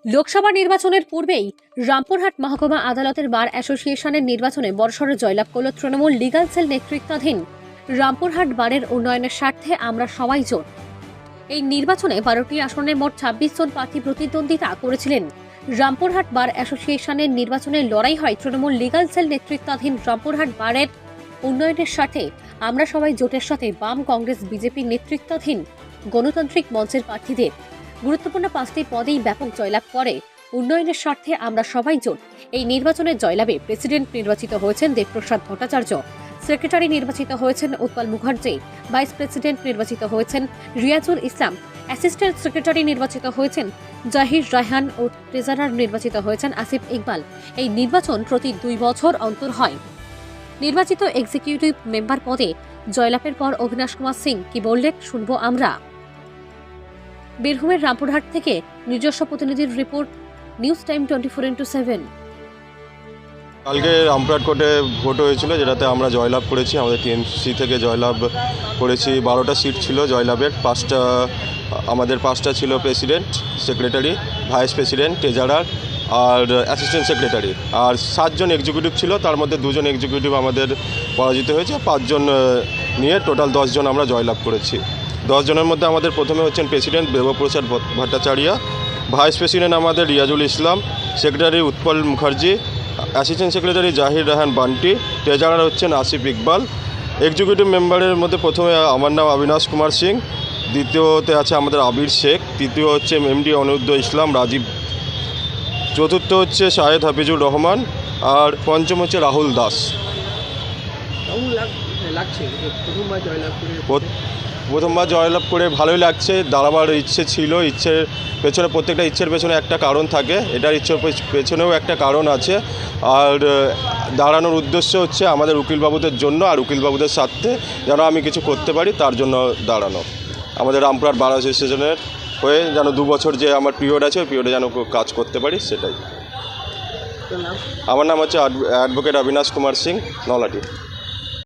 লোকসভা নির্বাচনের পূর্বেই রামপুরহাট মহকুমা আদালতের বার অ্যাসোসিয়েশনের নির্বাচনে বড়সড় জয়লাভ করল তৃণমূল লিগাল সেল নেতৃত্বাধীন রামপুরহাট বারের উন্নয়নের স্বার্থে আমরা সবাই জোট। এই নির্বাচনে 12টি আসনে মোট 26 জন প্রার্থী প্রতিদ্বন্দ্বিতা করেছিলেন। রামপুরহাট বার অ্যাসোসিয়েশনের নির্বাচনে লড়াই হয় তৃণমূল লিগাল সেল নেতৃত্বাধীন রামপুরহাট বারের উন্নয়নের স্বার্থে আমরা সবাই জোটের সাথে বাম, কংগ্রেস, বিজেপি নেতৃত্বাধীন গণতান্ত্রিক মঞ্চের প্রার্থীদের। গুরুত্বপূর্ণ 5টি পদেই ব্যাপক জয়লাভ করে উন্নয়নের স্বার্থে আমরা সবাই জোট। এই নির্বাচনের জয়লাভে প্রেসিডেন্ট নির্বাচিত হয়েছেন দেবপ্রসাদ ভট্টাচার্য, সেক্রেটারি নির্বাচিত হয়েছেন উৎপল মুখার্জি, ভাইস প্রেসিডেন্ট নির্বাচিত হয়েছেন রিয়াজুল ইসলাম, অ্যাসিস্ট্যান্ট সেক্রেটারি নির্বাচিত হয়েছেন জাহির রায়হান ও ট্রেজারার নির্বাচিত হয়েছেন আসিফ ইকবাল। এই নির্বাচন প্রতি 2 বছর অন্তর হয়। নির্বাচিত এক্সিকিউটিভ মেম্বার পদে জয়লাভের পর অভিনাশ কুমার সিং কি বললেন শুনবো আমরা। বীরভূমের রামপুরহাট থেকে নিজস্ব প্রতিনিধির রিপোর্ট, নিউজ টাইম 24x7। কালকে রামপুরহাট কোর্টে ভোট হয়েছিল, যেটাতে আমরা জয়লাভ করেছি। আমাদের টিএমসি থেকে জয়লাভ করেছি। 12টা সিট ছিল জয়লাভের। 5টা ছিল president, secretary, vice president, treasurer আর অ্যাসিস্ট্যান্ট সেক্রেটারি। আর 7 জন এক্সিকিউটিভ ছিল, তার মধ্যে 2 জন এক্সিকিউটিভ আমাদের পরাজিত হয়েছে। 5 জন নিয়ে টোটাল 10 জন আমরা জয়লাভ করেছি। 10 জনের মধ্যে আমাদের প্রথমে হচ্ছেন president Debprasad Bhattacharya, vice president আমাদের Riazul Islam, secretary Utpal Mukherjee, assistant secretary Zahir Raihan Bunty, treasurer হচ্ছেন আসিফ ইকবাল। এক্সিকিউটিভ মেম্বারের মধ্যে প্রথমে আমার নাম অবিনাশ কুমার সিং, দ্বিতীয়তে আছে আমাদের আবির শেখ, তৃতীয় হচ্ছে এমডি অনিরুদ্ধ ইসলাম রাজীব, চতুর্থ হচ্ছে শাহেদ হাফিজুর রহমান, আর পঞ্চম হচ্ছে রাহুল দাস। প্রথমবার জয়লাভ করে ভালোই লাগছে। দাঁড়াবার ইচ্ছে ছিল, ইচ্ছের পেছনে, প্রত্যেকটা ইচ্ছের পেছনে একটা কারণ থাকে। এটার ইচ্ছের পেছনেও একটা কারণ আছে। আর দাঁড়ানোর উদ্দেশ্য হচ্ছে আমাদের উকিলবাবুদের জন্য, আর উকিলবাবুদের স্বার্থে যেন আমি কিছু করতে পারি তার জন্য দাঁড়ানো। আমাদের রামপুরহাট বার অ্যাসোসিয়েশনের হয়ে যেন 2 বছর যে আমার পিরিয়ড আছে, ওই পিরিয়ডে যেন কাজ করতে পারি, সেটাই। আমার নাম হচ্ছে অ্যাডভোকেট অবিনাশ কুমার সিং, নলাটি।